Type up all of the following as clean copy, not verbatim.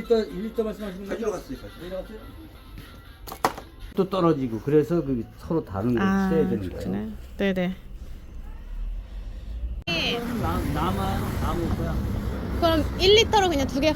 1리터 말씀하시는 거죠? 가져갔어요. 내려갔어요? 또 떨어지고 그래서 그 서로 다른 걸 써야 되는 거예요. 그렇구나. 네네. 남을 거야. 그럼 1리터로 그냥 두 개.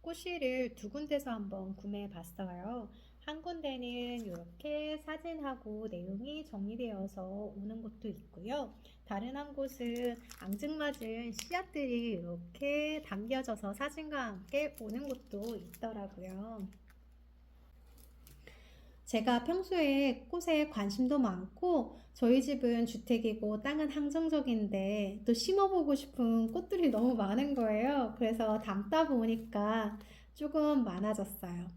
꽃실을 두 군데서 한번 구매해 봤어요. 한 군데는 이렇게 사진하고 내용이 정리되어서 오는 곳도 있고요. 다른 한 곳은 앙증맞은 씨앗들이 이렇게 담겨져서 사진과 함께 오는 곳도 있더라고요. 제가 평소에 꽃에 관심도 많고 저희 집은 주택이고 땅은 항정적인데 또 심어보고 싶은 꽃들이 너무 많은 거예요. 그래서 담다 보니까 조금 많아졌어요.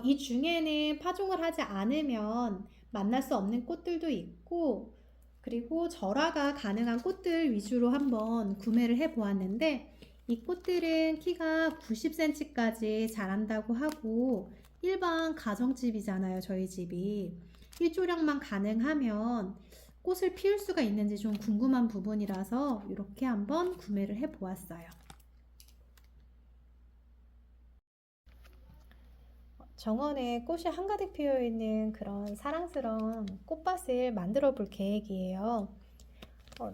이 중에는 파종을 하지 않으면 만날 수 없는 꽃들도 있고, 그리고 절화가 가능한 꽃들 위주로 한번 구매를 해 보았는데, 이 꽃들은 키가 90cm까지 자란다고 하고 일반 가정집이잖아요, 저희 집이. 일조량만 가능하면 꽃을 피울 수가 있는지 좀 궁금한 부분이라서 이렇게 한번 구매를 해 보았어요. 정원에 꽃이 한가득 피어 있는 그런 사랑스러운 꽃밭을 만들어 볼 계획이에요.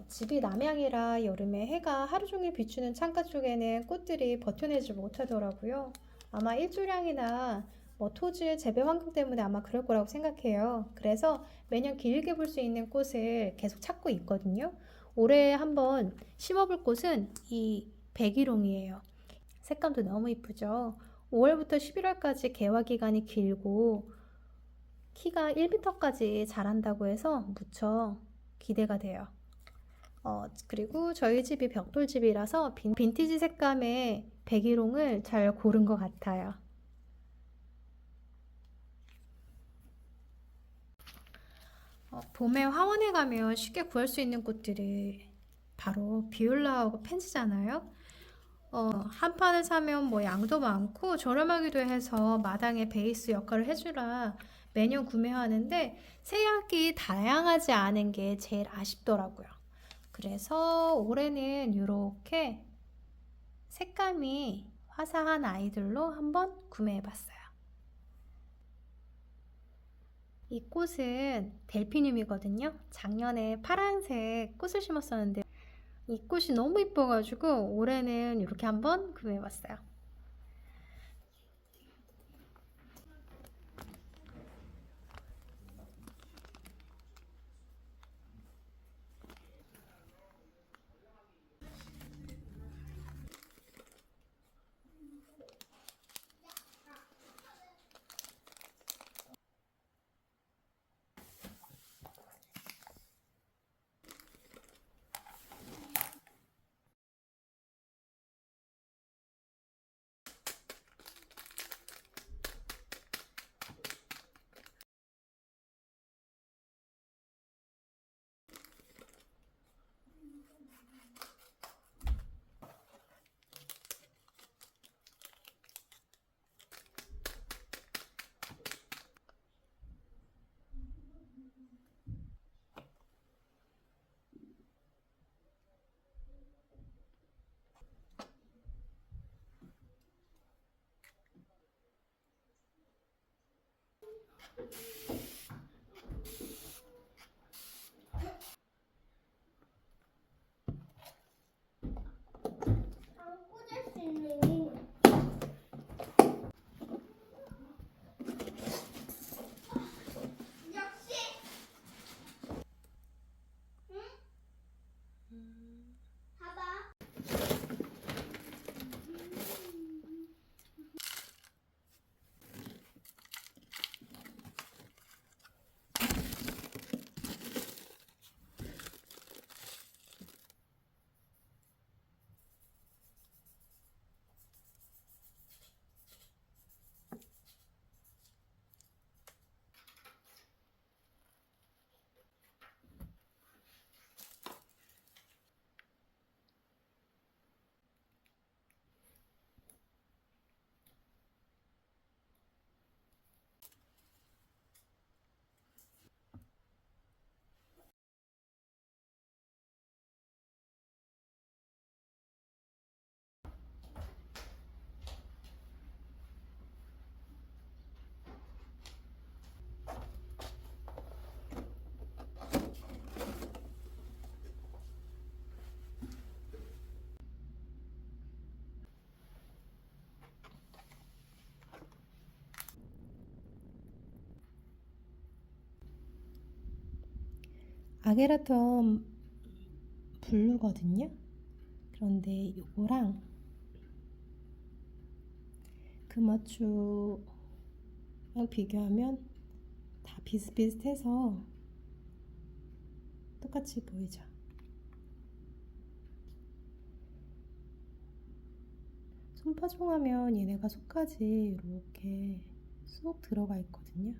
집이 남향이라 여름에 해가 하루 종일 비추는 창가 쪽에는 꽃들이 버텨내지 못하더라고요. 아마 일조량이나 토질 재배 환경 때문에 아마 그럴 거라고 생각해요. 그래서 매년 길게 볼 수 있는 꽃을 계속 찾고 있거든요. 올해 한번 심어볼 꽃은 이 백일홍이에요. 색감도 너무 이쁘죠. 5월부터 11월까지 개화 기간이 길고 키가 1m까지 자란다고 해서 무척 기대가 돼요. 그리고 저희 집이 벽돌집이라서 빈티지 색감의 백일홍을 잘 고른 것 같아요. 봄에 화원에 가면 쉽게 구할 수 있는 꽃들이 바로 비올라하고 펜지잖아요. 한 판을 사면 뭐 양도 많고 저렴하기도 해서 마당에 베이스 역할을 해주라 매년 구매하는데 색이 다양하지 않은 게 제일 아쉽더라고요. 그래서 올해는 이렇게 색감이 화사한 아이들로 한번 구매해봤어요. 이 꽃은 델피늄이거든요. 작년에 파란색 꽃을 심었었는데 이 꽃이 너무 이뻐가지고 올해는 이렇게 한번 구매해봤어요. 꽂을 수 있는 역시 봐봐. 아게라톰 블루거든요. 그런데 요거랑 금화추랑 비교하면 다 비슷비슷해서 똑같이 보이죠. 손파종하면 얘네가 속까지 이렇게 쏙 들어가 있거든요.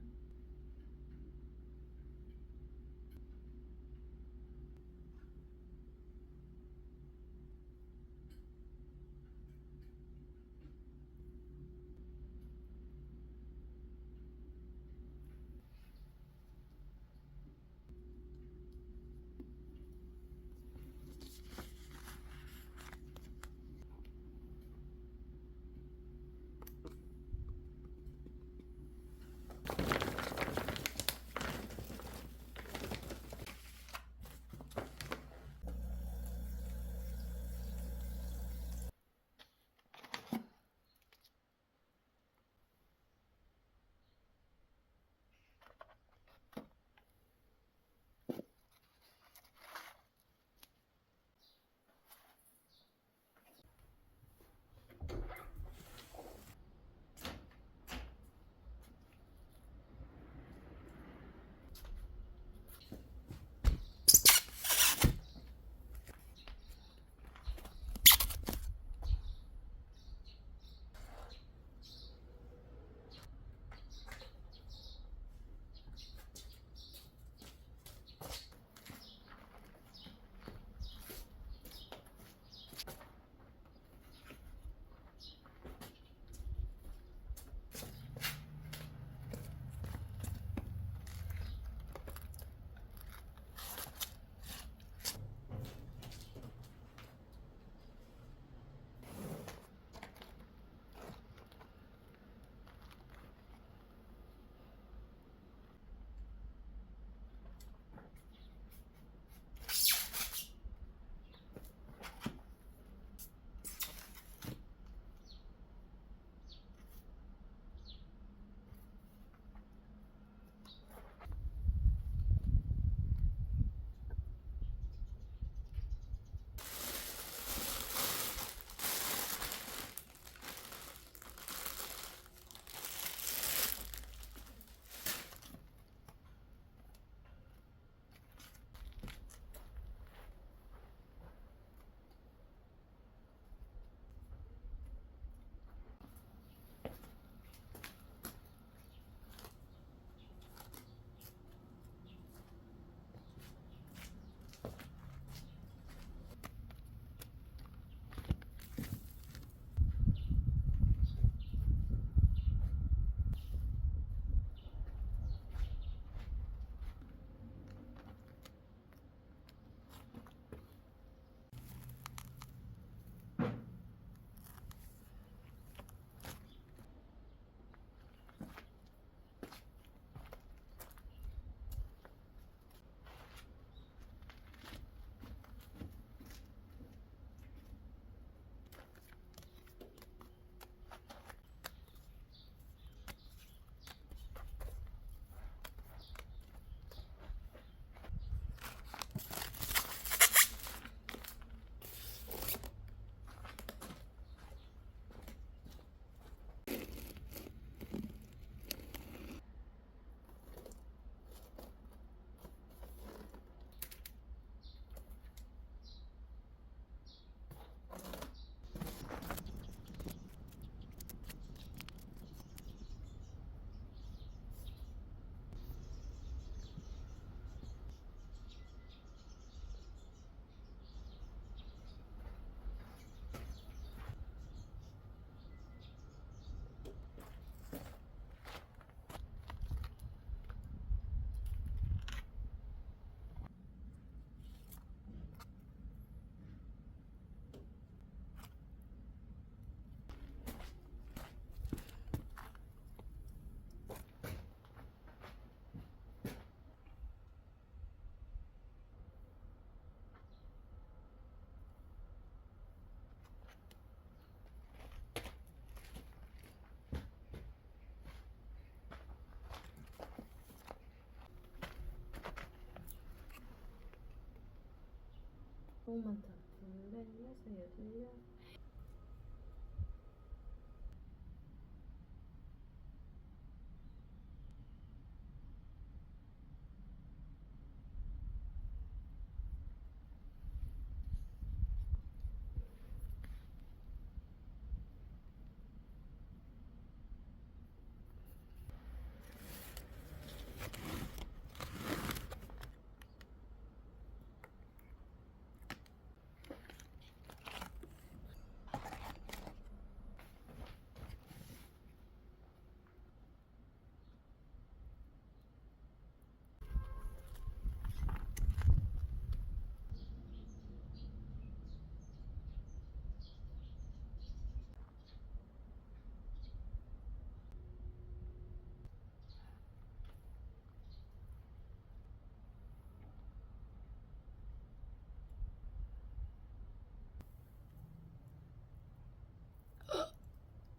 너무 많다. 둘, 넷, 여섯, 여덟, 열.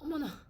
어머나.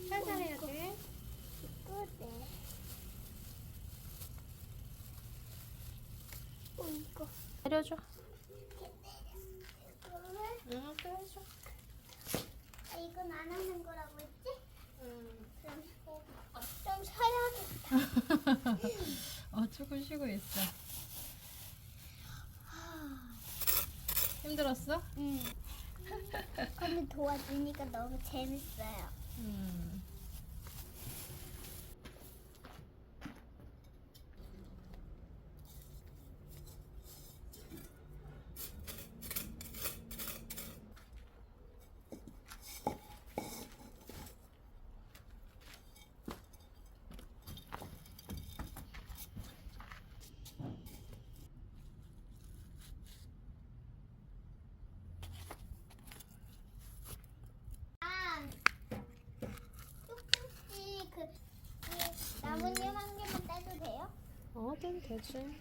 살살 해야 돼. 이거네. 이거. 내려줘. 이거를 응, 빼줘. 이건 안 하는 거라고 했지? 그럼 좀 쉬어야겠다. 조금 쉬고 있어. 힘들었어? 응. 근데 도와주니까 너무 재밌어요. 음. 조금씩 그 나뭇잎 한 개만 떼도 돼요? 좀 되지.